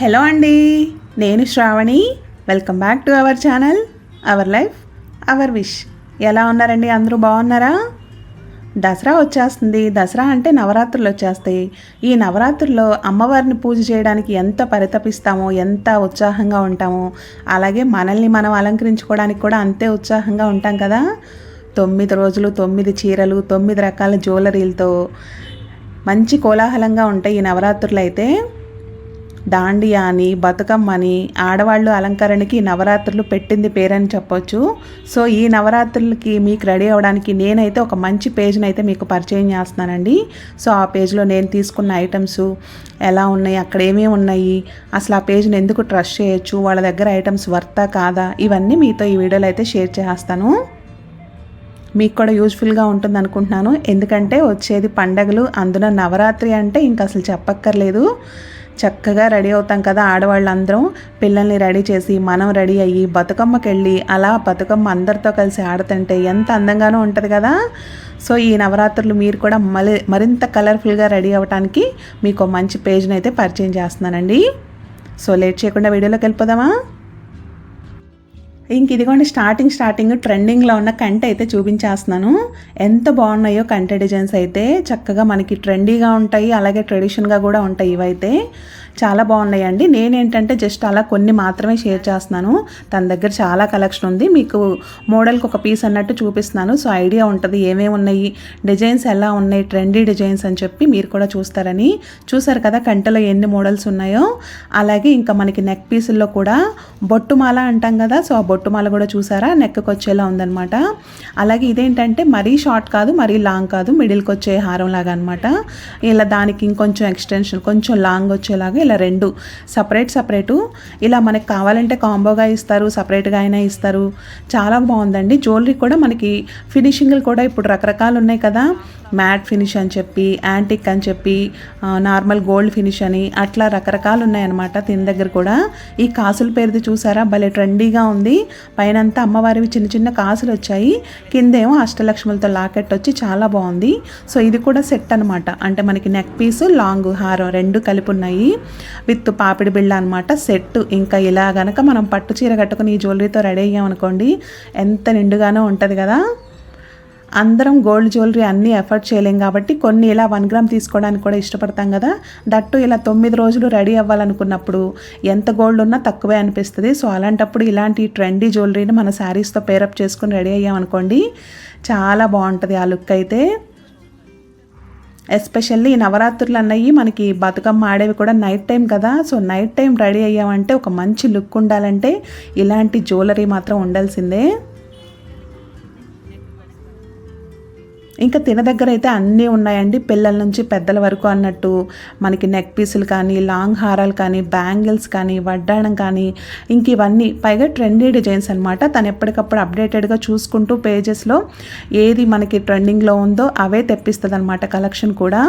Hello అండి, నేను Sravani. Welcome back to our channel our life our wish. ఎలా ఉన్నారండి? అందరూ బాగున్నారా? దసరా వచ్చేస్తుంది. దసరా అంటే నవరాత్రులు వచ్చేస్తాయి. ఈ నవరాత్రుల్లో అమ్మవారిని పూజ చేయడానికి ఎంత పరితపిస్తామో, ఎంత ఉత్సాహంగా ఉంటామో, అలాగే మనల్ని మనం అలంకరించుకోవడానికి కూడా అంతే ఉత్సాహంగా ఉంటాం కదా. 9 రోజులు 9 చీరలు 9 రకాల జ్యువెలరీలతో మంచి కోలాహలంగా ఉంటాయి ఈ నవరాత్రులు. అయితే దాండియా అని, బతుకమ్మ అని, ఆడవాళ్ళు అలంకరణకి నవరాత్రులు పెట్టింది పేరని చెప్పొచ్చు. సో ఈ నవరాత్రులకి మీకు రెడీ అవ్వడానికి నేనైతే ఒక మంచి పేజ్ని అయితే మీకు పరిచయం చేస్తున్నానండి. సో ఆ పేజ్లో నేను తీసుకున్న ఐటమ్స్ ఎలా ఉన్నాయి, అక్కడ ఏమేమి ఉన్నాయి, అసలు ఆ పేజ్ని ఎందుకు ట్రస్ట్ చేయొచ్చు, వాళ్ళ దగ్గర ఐటమ్స్ వర్తా కాదా, ఇవన్నీ మీతో ఈ వీడియోలో అయితే షేర్ చేస్తాను. మీకు కూడా యూజ్ఫుల్గా ఉంటుంది అనుకుంటున్నాను. ఎందుకంటే వచ్చేది పండగలు, అందులో నవరాత్రి అంటే ఇంకా అసలు చెప్పక్కర్లేదు. చక్కగా రెడీ అవుతాం కదా ఆడవాళ్ళందరం. పిల్లల్ని రెడీ చేసి మనం రెడీ అయ్యి బతుకమ్మకి వెళ్ళి అలా బతుకమ్మ అందరితో కలిసి ఆడుతుంటే ఎంత అందంగానూ ఉంటుంది కదా. సో ఈ నవరాత్రులు మీరు కూడా మరింత కలర్ఫుల్గా రెడీ అవ్వడానికి మీకు మంచి పేజ్ని అయితే పరిచయం చేస్తున్నానండి. సో లేట్ చేయకుండా వీడియోలోకి వెళ్ళిపోదామా? ఇంక ఇదిగోండి, స్టార్టింగ్ ట్రెండింగ్లో ఉన్న కంటె అయితే చూపించేస్తున్నాను. ఎంత బాగున్నాయో కంటె డిజైన్స్ అయితే. చక్కగా మనకి ట్రెండీగా ఉంటాయి, అలాగే ట్రెడిషన్గా కూడా ఉంటాయి. ఇవైతే చాలా బాగున్నాయండి. నేనేంటంటే జస్ట్ అలా కొన్ని మాత్రమే షేర్ చేస్తున్నాను. తన దగ్గర చాలా కలెక్షన్ ఉంది. మీకు మోడల్కి ఒక పీస్ అన్నట్టు చూపిస్తున్నాను. సో ఐడియా ఉంటుంది ఏమేమి ఉన్నాయి, డిజైన్స్ ఎలా ఉన్నాయి, ట్రెండీ డిజైన్స్ అని చెప్పి మీరు కూడా చూస్తారని. చూసారు కదా కంటెలో ఎన్ని మోడల్స్ ఉన్నాయో. అలాగే ఇంకా మనకి నెక్ పీసుల్లో కూడా బొట్టుమాల అంటాం కదా. సో ఆ బొట్టుమాల కూడా చూసారా, నెక్కి వచ్చేలా ఉందనమాట. అలాగే ఇదేంటంటే మరీ షార్ట్ కాదు, మరీ లాంగ్ కాదు, మిడిల్కి వచ్చే హారం లాగా అనమాట. ఇలా దానికి ఇంకొంచెం ఎక్స్టెన్షన్, కొంచెం లాంగ్ వచ్చేలాగా ఇలా రెండు సపరేటు ఇలా మనకి కావాలంటే కాంబోగా ఇస్తారు, సపరేట్గా అయినా ఇస్తారు. చాలా బాగుందండి. జ్యువెలరీ కూడా మనకి ఫినిషింగ్లు కూడా ఇప్పుడు రకరకాలు ఉన్నాయి కదా. మ్యాట్ ఫినిష్ అని చెప్పి, యాంటిక్ అని చెప్పి, నార్మల్ గోల్డ్ ఫినిష్ అని, అట్లా రకరకాలు ఉన్నాయన్నమాట దీని దగ్గర కూడా. ఈ కాసుల పేరుది చూసారా, భలే ట్రెండీగా ఉంది. పైనంతా అమ్మవారివి చిన్న చిన్న కాసులు వచ్చాయి, కిందేమో అష్టలక్ష్ములతో లాకెట్ వచ్చి చాలా బాగుంది. సో ఇది కూడా సెట్ అనమాట. అంటే మనకి నెక్ పీసు, లాంగ్ హారం రెండు కలిపి ఉన్నాయి విత్ పాపిడి బిళ్ళ అనమాట సెట్. ఇంకా ఇలా గనక మనం పట్టు చీర కట్టుకుని ఈ జ్యువెలరీతో రెడీ అయ్యామనుకోండి, ఎంత నిండుగానో ఉంటుంది కదా. అందరం గోల్డ్ జ్యువెలరీ అన్నీ ఎఫర్ట్ చేయలేం కాబట్టి కొన్ని ఇలా 1 గ్రామ్ తీసుకోవడానికి కూడా ఇష్టపడతాం కదా. దట్టు ఇలా 9 రోజులు రెడీ అవ్వాలనుకున్నప్పుడు ఎంత గోల్డ్ ఉన్నా తక్కువే అనిపిస్తుంది. సో అలాంటప్పుడు ఇలాంటి ట్రెండీ జ్యువెలరీని మన శారీస్తో పేరప్ చేసుకుని రెడీ అయ్యామనుకోండి, చాలా బాగుంటుంది ఆ లుక్ అయితే. ఎస్పెషల్లీ ఈ నవరాత్రులు అన్నవి మనకి బతుకమ్మ ఆడేవి కూడా నైట్ టైం కదా. సో నైట్ టైం రెడీ అయ్యామంటే ఒక మంచి లుక్ ఉండాలంటే ఇలాంటి జ్యువెలరీ మాత్రం ఉండాల్సిందే. ఇంకా తిన దగ్గర అయితే అన్నీ ఉన్నాయండి, పిల్లల నుంచి పెద్దల వరకు అన్నట్టు. మనకి నెక్ పీసులు కానీ, లాంగ్ హారాలు కానీ, బ్యాంగిల్స్ కానీ, వడ్డాణం కానీ, ఇంక ఇవన్నీ పైగా ట్రెండీ డిజైన్స్ అనమాట. తను ఎప్పటికప్పుడు అప్డేటెడ్గా చూసుకుంటూ పేజెస్లో ఏది మనకి ట్రెండింగ్లో ఉందో అవే తెప్పిస్తుంది అనమాట కలెక్షన్ కూడా.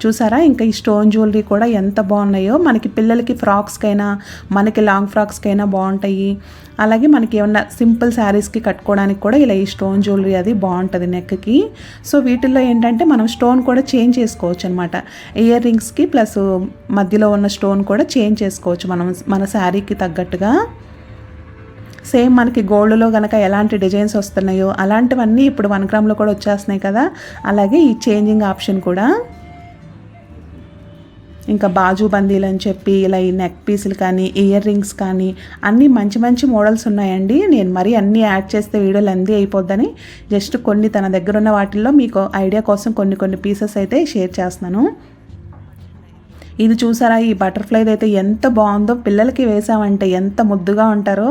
చూసారా, ఇంకా ఈ స్టోన్ జ్యువెలరీ కూడా ఎంత బాగున్నాయో. మనకి పిల్లలకి ఫ్రాక్స్కైనా, మనకి లాంగ్ ఫ్రాక్స్కైనా బాగుంటాయి. అలాగే మనకి ఏమన్నా సింపుల్ శారీస్కి కట్టుకోవడానికి కూడా ఇలా ఈ స్టోన్ జ్యువెలరీ అది బాగుంటుంది నెక్కి. సో వీటిల్లో ఏంటంటే మనం స్టోన్ కూడా చేంజ్ చేసుకోవచ్చు అనమాట. ఇయర్ రింగ్స్కి ప్లస్ మధ్యలో ఉన్న స్టోన్ కూడా చేంజ్ చేసుకోవచ్చు మనం మన శారీకి తగ్గట్టుగా. సేమ్ మనకి గోల్డ్లో కనుక ఎలాంటి డిజైన్స్ వస్తున్నాయో అలాంటివన్నీ ఇప్పుడు 1 గ్రామ్లో కూడా వచ్చేస్తున్నాయి కదా. అలాగే ఈ చేంజింగ్ ఆప్షన్ కూడా. ఇంకా బాజు బందీలు అని చెప్పి ఇలా ఈ నెక్ పీసులు కానీ, ఇయర్ రింగ్స్ కానీ అన్నీ మంచి మంచి మోడల్స్ ఉన్నాయండి. నేను మరీ అన్నీ యాడ్ చేస్తే వీడియో లెంతీ అయిపోద్దని జస్ట్ కొన్ని తన దగ్గర ఉన్న వాటిల్లో మీకు ఐడియా కోసం కొన్ని పీసెస్ అయితే షేర్ చేస్తున్నాను. ఇది చూసారా, ఈ బటర్ఫ్లైది అయితే ఎంత బాగుందో. పిల్లలకి వేసామంటే ఎంత ముద్దుగా ఉంటారో.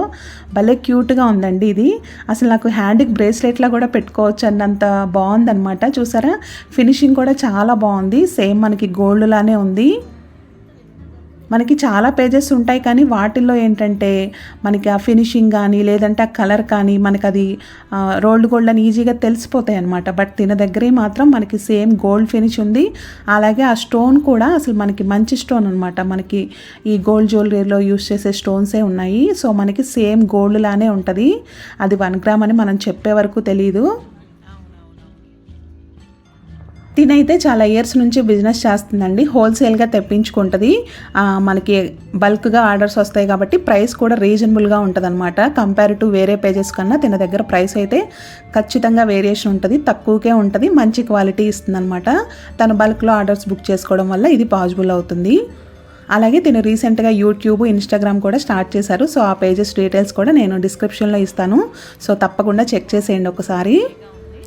భలే క్యూట్గా ఉందండి ఇది. అసలు నాకు హ్యాండ్కి బ్రేస్లెట్లా కూడా పెట్టుకోవచ్చు అన్నంత బాగుందనమాట. చూసారా, ఫినిషింగ్ కూడా చాలా బాగుంది. సేమ్ మనకి గోల్డ్ లానే ఉంది. మనకి చాలా పేజెస్ ఉంటాయి కానీ వాటిల్లో ఏంటంటే మనకి ఆ ఫినిషింగ్ కానీ లేదంటే ఆ కలర్ కానీ మనకి అది రోల్డ్ గోల్డ్ అని ఈజీగా తెలిసిపోతాయి అనమాట. బట్ తిన దగ్గరే మాత్రం మనకి సేమ్ గోల్డ్ ఫినిష్ ఉంది. అలాగే ఆ స్టోన్ కూడా అసలు మనకి మంచి స్టోన్ అనమాట. మనకి ఈ గోల్డ్ జ్యువెలరీలో యూస్ చేసే స్టోన్సే ఉన్నాయి. సో మనకి సేమ్ గోల్డ్ లానే ఉంటుంది. అది 1 గ్రామ్ అని మనం చెప్పే వరకు తెలియదు. తినైతే చాలా ఇయర్స్ నుంచి బిజినెస్ చేస్తుందండి. హోల్సేల్గా తెప్పించుకుంటుంది. మనకి బల్క్గా ఆర్డర్స్ వస్తాయి కాబట్టి ప్రైస్ కూడా రీజనబుల్గా ఉంటుంది అనమాట. కంపేర్ టు వేరే పేజెస్ కన్నా తిన దగ్గర ప్రైస్ అయితే ఖచ్చితంగా వేరియేషన్ ఉంటుంది, తక్కువకే ఉంటుంది, మంచి క్వాలిటీ ఇస్తుంది అనమాట. తను బల్క్లో ఆర్డర్స్ బుక్ చేసుకోవడం వల్ల ఇది పాసిబుల్ అవుతుంది. అలాగే తిను రీసెంట్గా యూట్యూబ్, ఇన్స్టాగ్రామ్ కూడా స్టార్ట్ చేశారు. సో ఆ పేజెస్ డీటెయిల్స్ కూడా నేను డిస్క్రిప్షన్లో ఇస్తాను. సో తప్పకుండా చెక్ చేసేయండి ఒకసారి.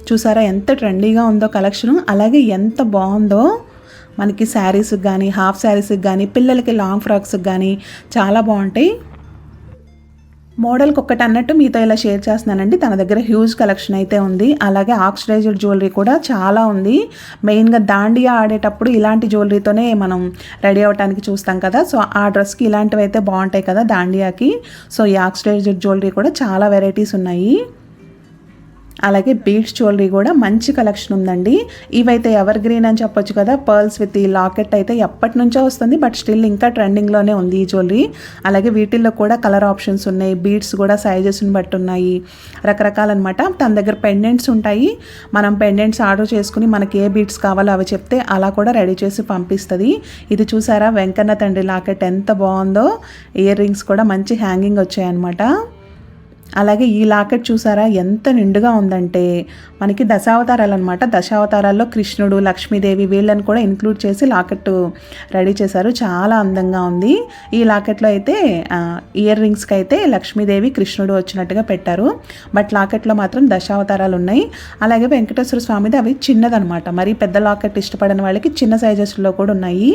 చూసారా ఎంత ట్రెండీగా ఉందో కలెక్షను, అలాగే ఎంత బాగుందో. మనకి శారీస్కి కానీ, హాఫ్ శారీస్కి కానీ, పిల్లలకి లాంగ్ ఫ్రాక్స్కి కానీ చాలా బాగుంటాయి. మోడల్కి ఒక్కటి అన్నట్టు మీతో ఇలా షేర్ చేస్తున్నానండి. తన దగ్గర హ్యూజ్ కలెక్షన్ అయితే ఉంది. అలాగే ఆక్సిడైజ్డ్ జ్యువెలరీ కూడా చాలా ఉంది. మెయిన్గా దాండియా ఆడేటప్పుడు ఇలాంటి జ్యువెలరీతోనే మనం రెడీ అవ్వడానికి చూస్తాం కదా. సో ఆ డ్రెస్కి ఇలాంటివి అయితే బాగుంటాయి కదా దాండియాకి. సో ఈ ఆక్సిడైజ్డ్ జ్యువెలరీ కూడా చాలా వెరైటీస్ ఉన్నాయి. అలాగే బీడ్స్ జ్యువెలరీ కూడా మంచి కలెక్షన్ ఉందండి. ఇవైతే ఎవర్ గ్రీన్ అని చెప్పొచ్చు కదా. పర్ల్స్ విత్ ఈ లాకెట్ అయితే ఎప్పటి నుంచో వస్తుంది, బట్ స్టిల్ ఇంకా ట్రెండింగ్లోనే ఉంది ఈ జ్యువెలరీ. అలాగే వీటిల్లో కూడా కలర్ ఆప్షన్స్ ఉన్నాయి. బీడ్స్ కూడా సైజెస్ని బట్టి ఉన్నాయి, రకరకాలన్నమాట. తన దగ్గర పెండెంట్స్ ఉంటాయి. మనం పెండెంట్స్ ఆర్డర్ చేసుకుని మనకి ఏ బీడ్స్ కావాలో అవి చెప్తే అలా కూడా రెడీ చేసి పంపిస్తుంది. ఇది చూసారా వెంకన్న తండ్రి లాకెట్ ఎంత బాగుందో. ఇయర్ రింగ్స్ కూడా మంచి హ్యాంగింగ్ వచ్చాయన్నమాట. అలాగే ఈ లాకెట్ చూసారా ఎంత నిండుగా ఉందంటే, మనకి దశావతారాలు అనమాట. దశావతారాల్లో కృష్ణుడు, లక్ష్మీదేవి వీళ్ళని కూడా ఇంక్లూడ్ చేసి లాకెట్ రెడీ చేశారు. చాలా అందంగా ఉంది. ఈ లాకెట్లో అయితే ఇయర్ రింగ్స్కి అయితే లక్ష్మీదేవి, కృష్ణుడు వచ్చినట్టుగా పెట్టారు. బట్ లాకెట్లో మాత్రం దశావతారాలు ఉన్నాయి. అలాగే వెంకటేశ్వర స్వామిది అవి చిన్నదనమాట. మరి పెద్ద లాకెట్ ఇష్టపడని వాళ్ళకి చిన్న సైజెస్లో కూడా ఉన్నాయి.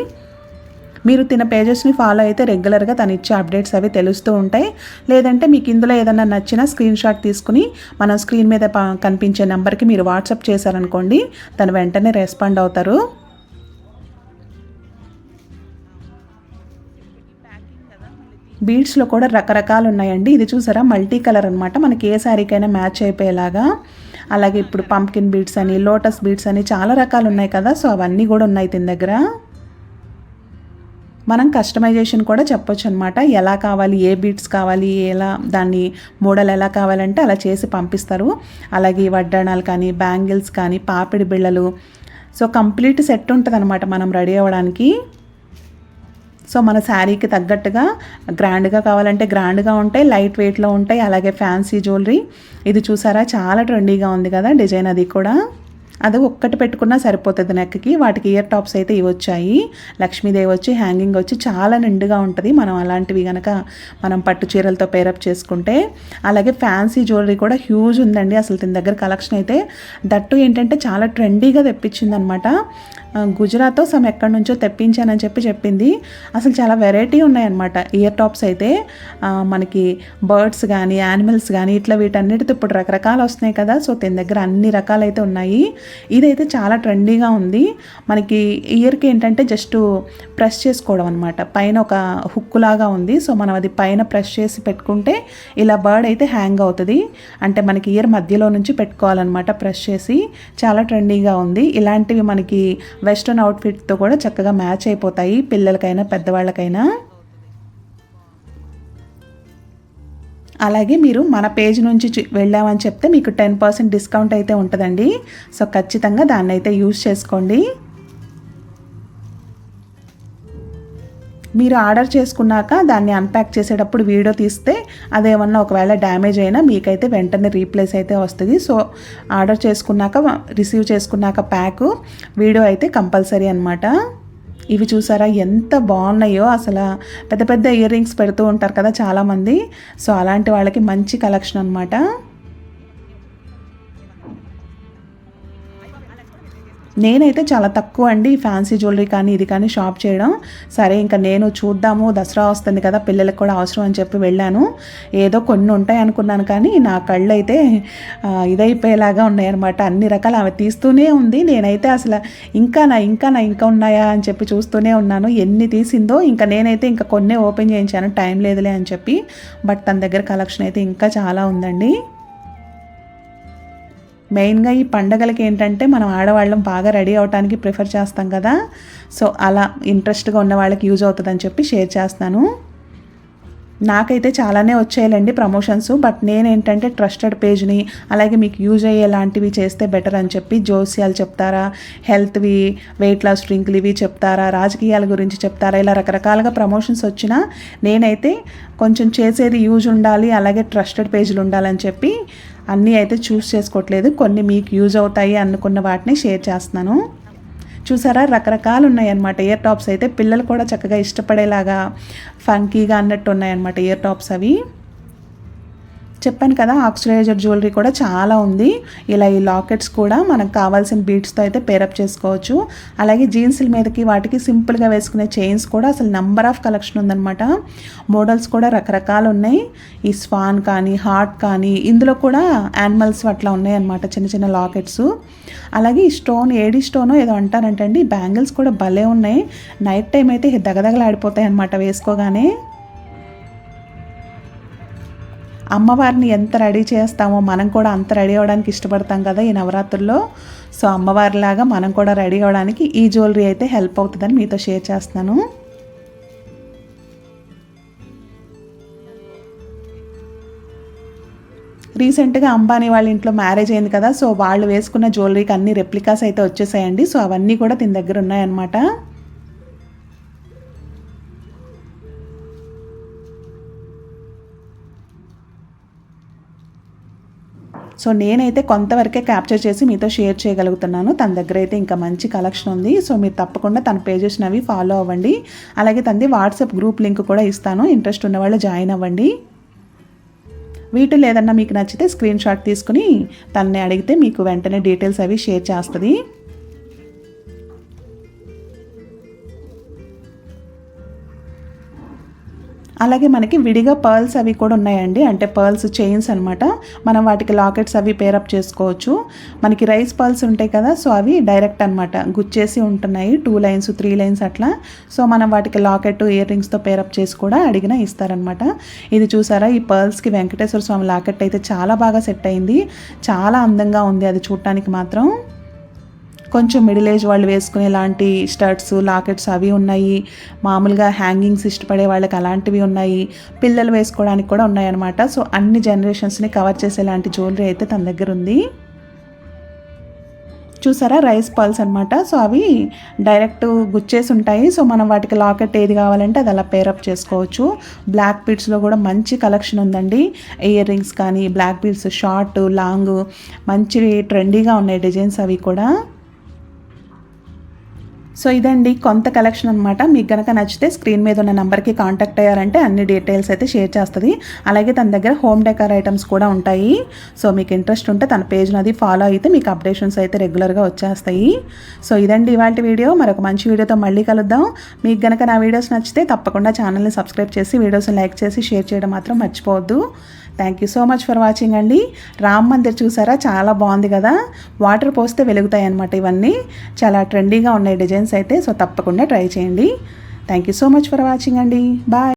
మీరు తిన పేజెస్ని ఫాలో అయితే రెగ్యులర్గా తను ఇచ్చే అప్డేట్స్ అవి తెలుస్తూ ఉంటాయి. లేదంటే మీకు ఇందులో ఏదైనా నచ్చిన స్క్రీన్ షాట్ తీసుకుని మనం స్క్రీన్ మీద కనిపించే నెంబర్కి మీరు వాట్సాప్ చేశారనుకోండి, తను వెంటనే రెస్పాండ్ అవుతారు. బీడ్స్లో కూడా రకరకాలు ఉన్నాయండి. ఇది చూసారా మల్టీ కలర్ అనమాట. మనకి ఏ శారీకైనా మ్యాచ్ అయిపోయేలాగా. అలాగే ఇప్పుడు పంప్కిన్ బీడ్స్ అని, లోటస్ బీడ్స్ అని చాలా రకాలు ఉన్నాయి కదా. సో అవన్నీ కూడా ఉన్నాయి తిన దగ్గర. మనం కస్టమైజేషన్ కూడా చెప్పొచ్చు అనమాట. ఎలా కావాలి, ఏ బీట్స్ కావాలి, ఎలా దాన్ని మోడల్ ఎలా కావాలంటే అలా చేసి పంపిస్తారు. అలాగే వడ్డాణాలు కానీ, బ్యాంగిల్స్ కానీ, పాపిడి బిళ్ళలు, సో కంప్లీట్ సెట్ ఉంటుంది అనమాట మనం రెడీ అవ్వడానికి. సో మన శారీకి తగ్గట్టుగా గ్రాండ్గా కావాలంటే గ్రాండ్గా ఉంటాయి, లైట్ వెయిట్లో ఉంటాయి. అలాగే ఫ్యాన్సీ జ్యువెలరీ ఇది చూసారా చాలా ట్రెండీగా ఉంది కదా డిజైన్. అది కూడా అది ఒక్కటి పెట్టుకున్నా సరిపోతుంది నెక్కి. వాటికి ఇయర్ టాప్స్ అయితే ఇవి వచ్చాయి. లక్ష్మీదేవి వచ్చి హ్యాంగింగ్ వచ్చి చాలా నిండుగా ఉంటుంది. మనం అలాంటివి కనుక మనం పట్టు చీరలతో పేరప్ చేసుకుంటే. అలాగే ఫ్యాన్సీ జ్యువెలరీ కూడా హ్యూజ్ ఉందండి. అసలు దీని దగ్గర కలెక్షన్ అయితే దట్టు ఏంటంటే చాలా ట్రెండీగా తెప్పించింది అనమాట. గుజరాత్ సమ్ ఎక్కడి నుంచో తెప్పించానని చెప్పింది. అసలు చాలా వెరైటీ ఉన్నాయన్నమాట. ఇయర్ టాప్స్ అయితే మనకి బర్డ్స్ కానీ, యానిమల్స్ కానీ ఇట్లా వీటన్నిటితో ఇప్పుడు రకరకాలు వస్తున్నాయి కదా. సో దీని దగ్గర అన్ని రకాలైతే ఉన్నాయి. ఇదైతే చాలా ట్రెండీగా ఉంది. మనకి ఇయర్కి ఏంటంటే జస్ట్ ప్రెస్ చేసుకోవడం అనమాట. పైన ఒక హుక్ లాగా ఉంది. సో మనం అది పైన ప్రెస్ చేసి పెట్టుకుంటే ఇలా బర్డ్ అయితే హ్యాంగ్ అవుతుంది. అంటే మనకి ఇయర్ మధ్యలో నుంచి పెట్టుకోవాలన్నమాట ప్రెస్ చేసి. చాలా ట్రెండీగా ఉంది. ఇలాంటివి మనకి వెస్ట్రన్ అవుట్ఫిట్తో కూడా చక్కగా మ్యాచ్ అయిపోతాయి, పిల్లలకైనా పెద్దవాళ్ళకైనా. అలాగే మీరు మన పేజ్ నుంచి వెళ్ళామని చెప్తే మీకు 10% డిస్కౌంట్ అయితే ఉంటుందండి. సో ఖచ్చితంగా దాన్ని అయితే యూజ్ చేసుకోండి. మీరు ఆర్డర్ చేసుకున్నాక దాన్ని అన్ప్యాక్ చేసేటప్పుడు వీడియో తీస్తే అదేమన్నా ఒకవేళ డ్యామేజ్ అయినా మీకైతే వెంటనే రీప్లేస్ అయితే వస్తుంది. సో ఆర్డర్ చేసుకున్నాక, రిసీవ్ చేసుకున్నాక ప్యాక్ వీడియో అయితే కంపల్సరీ అనమాట. ఇవి చూసారా ఎంత బాగున్నాయో. అసలు పెద్ద పెద్ద ఇయర్ రింగ్స్ పెడుతూ ఉంటారు కదా చాలామంది. సో అలాంటి వాళ్ళకి మంచి కలెక్షన్ అనమాట. నేనైతే చాలా తక్కువ అండి ఫ్యాన్సీ జ్యువెలరీ కానీ ఇది కానీ షాప్ చేయడం. సరే ఇంకా నేను చూద్దాము, దసరా వస్తుంది కదా పిల్లలకు కూడా అవసరం అని చెప్పి వెళ్ళాను. ఏదో కొన్ని ఉంటాయి అనుకున్నాను కానీ నా కళ్ళు అయితే ఇదైపోయేలాగా ఉన్నాయన్నమాట. అన్ని రకాలు ఆమె తీస్తూనే ఉంది. నేనైతే అసలు ఇంకా ఉన్నాయా అని చెప్పి చూస్తూనే ఉన్నాను. ఎన్ని తీసిందో ఇంకా నేనైతే ఇంకా కొన్నే ఓపెన్ చేయించాను, టైం లేదులే అని చెప్పి. బట్ తన దగ్గర కలెక్షన్ అయితే ఇంకా చాలా ఉందండి. మెయిన్గా ఈ పండగలకి ఏంటంటే మనం ఆడవాళ్ళం బాగా రెడీ అవడానికి ప్రిఫర్ చేస్తాం కదా. సో అలా ఇంట్రెస్ట్గా ఉన్న వాళ్ళకి యూజ్ అవుతుందని చెప్పి షేర్ చేస్తాను. నాకైతే చాలానే వచ్చాయండి ప్రమోషన్స్. బట్ నేనేంటంటే ట్రస్టెడ్ పేజ్ని అలాగే మీకు యూజ్ అయ్యేలాంటివి చేస్తే బెటర్ అని చెప్పి జోస్యాలు చెప్తారా, హెల్త్వి, వెయిట్ లాస్ డ్రింక్లు ఇవి చెప్తారా, రాజకీయాల గురించి చెప్తారా, ఇలా రకరకాలుగా ప్రమోషన్స్ వచ్చినా నేనైతే కొంచెం చేసేది యూజ్ ఉండాలి, అలాగే ట్రస్టెడ్ పేజ్లు ఉండాలని చెప్పి అన్నీ అయితే చూస్ చేసుకోవట్లేదు. కొన్ని మీకు యూజ్ అవుతాయి అనుకున్న వాటిని షేర్ చేస్తున్నాను. చూసారా, రకరకాలు ఉన్నాయన్నమాట ఇయర్ టాప్స్ అయితే. పిల్లలు కూడా చక్కగా ఇష్టపడేలాగా ఫంకీగా అన్నట్టు ఉన్నాయన్నమాట ఇయర్ టాప్స్ అవి. చెప్పాను కదా, ఆక్సిడైజర్ జ్యువెలరీ కూడా చాలా ఉంది. ఇలా ఈ లాకెట్స్ కూడా మనకు కావాల్సిన బీడ్స్తో అయితే పేరప్ చేసుకోవచ్చు. అలాగే జీన్స్ల మీదకి వాటికి సింపుల్గా వేసుకునే చైన్స్ కూడా అసలు నంబర్ ఆఫ్ కలెక్షన్ ఉందన్నమాట. మోడల్స్ కూడా రకరకాలు ఉన్నాయి. ఈ స్వాన్ కానీ, హార్ట్ కానీ, ఇందులో కూడా యానిమల్స్ అట్లా ఉన్నాయన్నమాట, చిన్న చిన్న లాకెట్స్. అలాగే ఈ స్టోన్, ఏడి స్టోన్ ఏదో అంటారంటండి, బ్యాంగిల్స్ కూడా భలే ఉన్నాయి. నైట్ టైం అయితే దగదగలాడిపోతాయి అన్నమాట వేసుకోగానే. అమ్మవారిని ఎంత రెడీ చేస్తామో మనం కూడా అంత రెడీ అవ్వడానికి ఇష్టపడతాం కదా ఈ నవరాత్రుల్లో. సో అమ్మవారిలాగా మనం కూడా రెడీ అవ్వడానికి ఈ జ్యువెలరీ అయితే హెల్ప్ అవుతుందని మీతో షేర్ చేస్తున్నాను. రీసెంట్గా అంబానీ వాళ్ళ ఇంట్లో మ్యారేజ్ అయింది కదా, సో వాళ్ళు వేసుకున్న జ్యువెలరీకి అన్ని రెప్లికాస్ అయితే వచ్చేసాయండి. సో అవన్నీ కూడా దీని దగ్గర ఉన్నాయన్నమాట. సో నేనైతే కొంతవరకే క్యాప్చర్ చేసి మీతో షేర్ చేయగలుగుతున్నాను. తన దగ్గర అయితే ఇంకా మంచి కలెక్షన్ ఉంది. సో మీరు తప్పకుండా తన పేజెస్ని అవి ఫాలో అవ్వండి. అలాగే తనది వాట్సాప్ గ్రూప్ లింక్ కూడా ఇస్తాను, ఇంట్రెస్ట్ ఉన్న వాళ్ళు జాయిన్ అవ్వండి. వీటిలో ఏదన్నా మీకు నచ్చితే స్క్రీన్ షాట్ తీసుకుని తనని అడిగితే మీకు వెంటనే డీటెయిల్స్ అవి షేర్ చేస్తుంది. అలాగే మనకి విడిగా పర్ల్స్ అవి కూడా ఉన్నాయండి, అంటే పర్ల్స్ చైన్స్ అనమాట. మనం వాటికి లాకెట్స్ అవి పేరప్ చేసుకోవచ్చు. మనకి రైస్ పర్ల్స్ ఉంటాయి కదా, సో అవి డైరెక్ట్ అనమాట గుచ్చేసి ఉంటున్నాయి, 2 లైన్స్ 3 లైన్స్ అట్లా. సో మనం వాటికి లాకెట్, ఇయర్ రింగ్స్తో పేరప్ చేసి కూడా అడిగినా ఇస్తారనమాట. ఇది చూసారా, ఈ పర్ల్స్కి వెంకటేశ్వర స్వామి లాకెట్ అయితే చాలా బాగా సెట్ అయింది, చాలా అందంగా ఉంది అది చూడటానికి మాత్రం. కొంచెం మిడిల్ ఏజ్ వాళ్ళు వేసుకునే లాంటి స్టడ్స్, లాకెట్స్ అవి ఉన్నాయి. మామూలుగా హ్యాంగింగ్స్ ఇష్టపడే వాళ్ళకి అలాంటివి ఉన్నాయి. పిల్లలు వేసుకోవడానికి కూడా ఉన్నాయన్నమాట. సో అన్ని జనరేషన్స్ని కవర్ చేసేలాంటి జ్యువెలరీ అయితే తన దగ్గర ఉంది. చూసారా, రైస్ పర్ల్స్ అనమాట. సో అవి డైరెక్ట్ గుచ్చేసి ఉంటాయి. సో మనం వాటికి లాకెట్ ఏది కావాలంటే అది అలా పేరప్ చేసుకోవచ్చు. బ్లాక్ బీడ్స్లో కూడా మంచి కలెక్షన్ ఉందండి. ఇయర్ రింగ్స్ కానీ, బ్లాక్ బీడ్స్ షార్ట్, లాంగ్, మంచి ట్రెండీగా ఉన్నాయి డిజైన్స్ అవి కూడా. సో ఇదండి కొంత కలెక్షన్ అనమాట. మీకు కనుక నచ్చితే స్క్రీన్ మీద ఉన్న నెంబర్కి కాంటాక్ట్ అయ్యారంటే అన్ని డీటెయిల్స్ అయితే షేర్ చేస్తుంది. అలాగే తన దగ్గర హోమ్ డెకర్ ఐటమ్స్ కూడా ఉంటాయి. సో మీకు ఇంట్రెస్ట్ ఉంటే తన పేజ్ని అది ఫాలో అయితే మీకు అప్డేషన్స్ అయితే రెగ్యులర్గా వచ్చేస్తాయి. సో ఇదండి ఇవాళ వీడియో. మరొక మంచి వీడియోతో మళ్ళీ కలుద్దాం. మీకు కనుక నా వీడియోస్ నచ్చితే తప్పకుండా ఛానల్ని సబ్స్క్రైబ్ చేసి వీడియోస్ని లైక్ చేసి షేర్ చేయడం మాత్రం మర్చిపోవద్దు. Thank you so much for watching అండి. రామ్ మందిర్ చూసారా, చాలా బాగుంది కదా. వాటర్ పోస్తే వెలుగుతాయి అనమాట. ఇవన్నీ చాలా ట్రెండీగా ఉన్నాయి డిజైన్స్ అయితే. సో తప్పకుండా ట్రై చేయండి. Thank you so much for watching అండి. బాయ్.